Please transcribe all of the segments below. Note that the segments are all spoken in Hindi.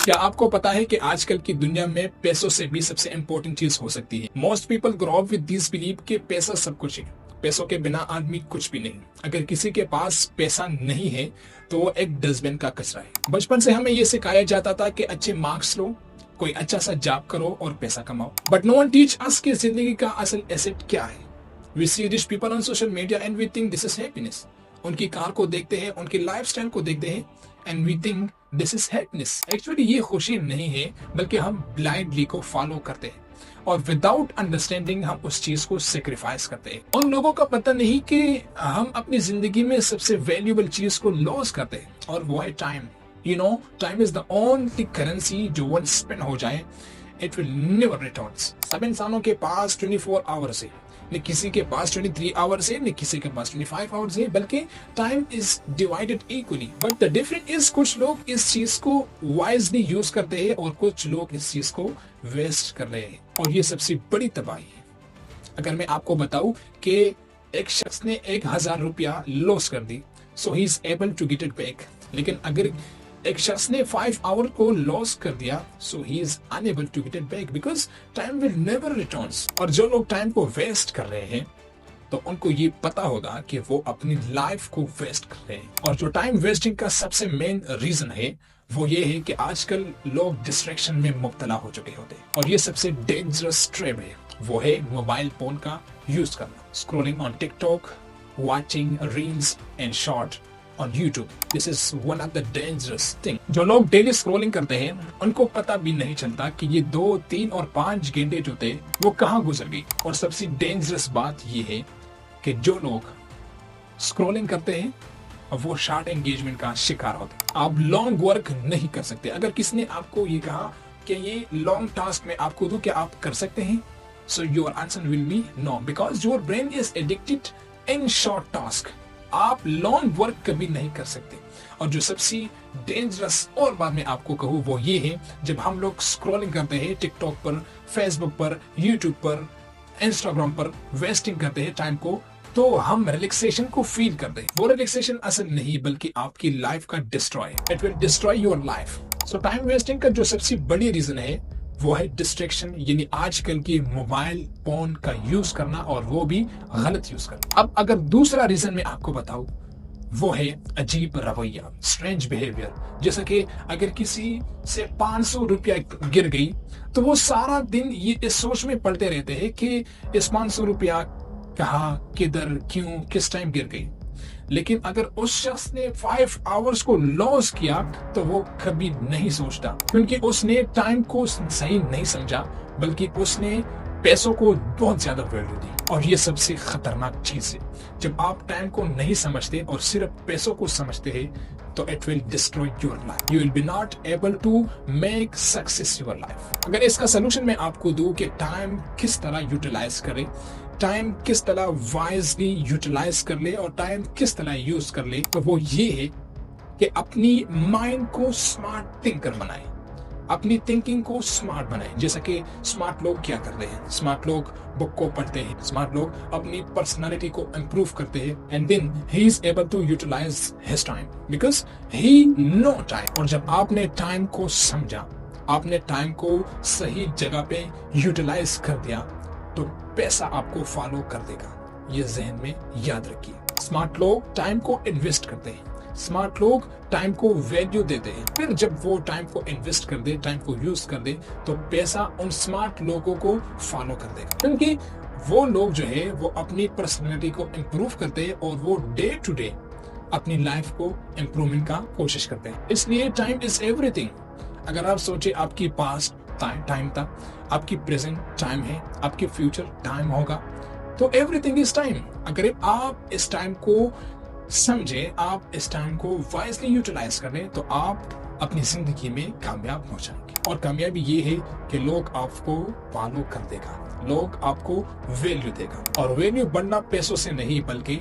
क्या आपको पता है कि आजकल की दुनिया में पैसों से भी सबसे इम्पोर्टेंट चीज हो सकती है? Most people grow up with this believe कि पैसा सब कुछ है, पैसों के बिना आदमी कुछ भी नहीं। अगर किसी के पास पैसा नहीं है तो वो एक डस्टबिन का कचरा है। बचपन से हमें ये सिखाया जाता था कि अच्छे मार्क्स लो, कोई अच्छा सा जॉब करो और पैसा कमाओ, but no one teach us कि जिंदगी का असल एसेट क्या है। We see rich people on social media and we think this is happiness. उनकी कार को देखते हैं, उनकी लाइफस्टाइल को देखते हैं and we think this is happiness. Actually ये खुशी नहीं है, बल्कि हम ब्लाइंडली को फॉलो करते हैं और विदाउट अंडरस्टैंडिंग हम उस चीज को सेक्रीफाइस करते हैं। उन लोगों का पता नहीं कि हम अपनी जिंदगी में सबसे वैल्यूएबल चीज को लॉस करते हैं और वो है time. You know, time is the only currency जो वन स्पेंड हो जाए इट विल नेवर रिटर्न्स। सब इंसानों के पास 24 आवर्स है, न किसी के पास 23 आवर्स है, न किसी के पास 25 आवर्स है, बल्कि time is divided equally. But the difference is कुछ लोग इस चीज को वाइजली यूज करते हैं और कुछ लोग इस चीज को वेस्ट कर रहे हैं, और ये सबसे बड़ी तबाही है। अगर मैं आपको बताऊं कि एक शख्स ने 1000 रुपया लॉस कर दी, so he is able to get it back, लेकिन अगर एक शख्स ने 5 आवर को लॉस कर दिया, so he is unable to get it back because time will never returns. और जो लोग टाइम को वेस्ट कर रहे हैं तो उनको ये पता होगा कि वो अपनी लाइफ को वेस्ट कर रहे हैं। और जो टाइम वेस्टिंग का सबसे मेन रीजन है वो ये है कि आजकल लोग डिस्ट्रैक्शन में मुब्तला हो चुके होते हैं, और ये सबसे डेंजरस ट्रैप है, वो है मोबाइल फोन का यूज करना। Scrolling on TikTok, watching reels and short on YouTube. This is one of the dangerous thing. जो लोग डेली स्क्रॉलिंग करते हैं उनको पता भी नहीं चलता कि ये 2, 3 और 5 घंटे जो थे वो कहाँ गुजर गई। और सबसे डेंजरस बात ये है कि जो लोग स्क्रॉलिंग करते हैं वो शॉर्ट एंगेजमेंट का शिकार होते हैं। आप लॉन्ग वर्क नहीं कर सकते। अगर किसी ने आपको ये कहा कि ये लॉन्ग टास्क में आपको दूं, क्या आप कर सकते हैं? So your answer will be no, because your brain is addicted in short task. आप लॉन्ग वर्क कभी नहीं कर सकते। और जो सबसे डेंजरस और बात मैं आपको कहूँ वो ये है, जब हम लोग स्क्रॉलिंग करते हैं टिकटॉक पर, फेसबुक पर, यूट्यूब पर, इंस्टाग्राम पर, वेस्टिंग करते हैं टाइम को, तो हम रिलैक्सेशन को फील करते हैं। वो रिलैक्सेशन असल नहीं बल्कि आपकी लाइफ का destroy, it will destroy your life. So time wasting का जो सबसे बड़ी रीजन है वो है डिस्ट्रैक्शन, यानी आजकल की मोबाइल फोन का यूज करना, और वो भी गलत यूज करना। अब अगर दूसरा रीजन मैं आपको बताऊं वो है अजीब रवैया, स्ट्रेंज बिहेवियर। जैसा कि अगर किसी से 500 रुपया गिर गई तो वो सारा दिन ये इस सोच में पड़ते रहते हैं कि इस 500 रुपया कहाँ, किधर, क्यों, किस टाइम गिर गई। लेकिन अगर उस शख्स ने 5 आवर्स को लॉस किया तो वो कभी नहीं सोचता, क्योंकि उसने टाइम को सही नहीं समझा, बल्कि उसने पैसों को बहुत ज्यादा वैल्यू दी। और ये सबसे खतरनाक चीज है, जब आप टाइम को नहीं समझते और सिर्फ पैसों को समझते हैं तो it will destroy your life. You will be not able to make success your life. अगर इसका सोल्यूशन मैं आपको दूं कि टाइम किस तरह यूटिलाइज करें, टाइम किस तरह वाइजली यूटिलाइज कर ले और टाइम किस तरह यूज कर ले, तो वो ये है कि अपनी माइंड को स्मार्ट थिंकर बनाएं, अपनी थिंकिंग को स्मार्ट बनाएं। जैसा कि स्मार्ट लोग क्या करते हैं, स्मार्ट लोग बुक को पढ़ते हैं, स्मार्ट लोग अपनी पर्सनालिटी को इम्प्रूव करते हैं, and then he is able to utilise his time because he know time. और जब आपने टाइम को समझा, आपने टाइम को सही जगह पे यूटिलाइज कर दिया, तो पैसा आपको फॉलो कर देगा। ये जहन में याद रखिए। स्मार्ट लोग टाइम को इन्वेस्ट करते हैं, स्मार्ट लोग टाइम को वैल्यू देते हैं, फिर जब वो टाइम को इन्वेस्ट कर दे, टाइम को यूज कर दे, तो पैसा उन स्मार्ट लोगों को फॉलो कर देगा। क्योंकि वो लोग जो है वो अपनी पर्सनैलिटी को इम्प्रूव करते हैं और वो डे टू डे अपनी लाइफ को इम्प्रूवमेंट का कोशिश करते हैं। इसलिए टाइम इज एवरीथिंग। अगर आप सोचे आपकी पास्ट टाइम था, आपकी प्रेजेंट टाइम है, आपकी फ्यूचर टाइम होगा, तो एवरीथिंग इज टाइम। अगर आप इस टाइम को समझे, आप इस टाइम को वाइजली यूटिलाइज करें, तो आप अपनी जिंदगी में कामयाब हो जाएंगे। और कामयाबी ये है कि लोग आपको फॉलो कर देगा, लोग आपको वैल्यू देगा। और वैल्यू बढ़ना पैसों से नहीं बल्कि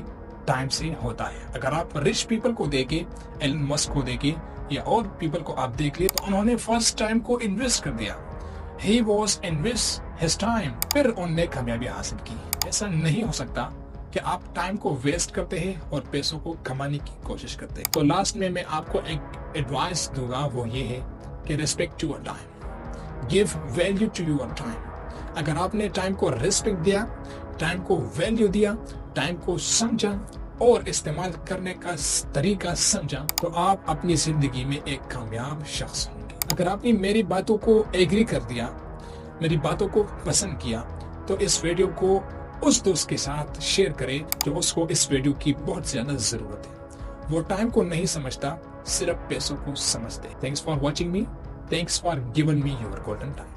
टाइम से होता है। अगर आप रिच पीपल को देखे, एलन मस्क को देखे या और पीपल को आप देख लिए, तो उन्होंने फर्स्ट टाइम को इन्वेस्ट कर दिया। He was invest his time, फिर उन्होंने कामयाबी हासिल की। ऐसा नहीं हो सकता कि आप टाइम को वेस्ट करते हैं और पैसों को कमाने की कोशिश करते हैं। तो लास्ट में मैं आपको एक एडवाइस दूंगा, वो ये है कि respect your time, give value to your time. अगर आपने टाइम को रिस्पेक्ट दिया, टाइम को वैल्यू दिया, टाइम को समझा और इस्तेमाल करने का तरीका समझा, तो आप अपनी जिंदगी में एक कामयाब शख्स होंगे। अगर आपने मेरी बातों को एग्री कर दिया, मेरी बातों को पसंद किया, तो इस वीडियो को उस दोस्त के साथ शेयर करें जो उसको इस वीडियो की बहुत ज्यादा जरूरत है। वो टाइम को नहीं समझता, सिर्फ पैसों को समझते। Thanks for watching me, thanks for given me your golden time.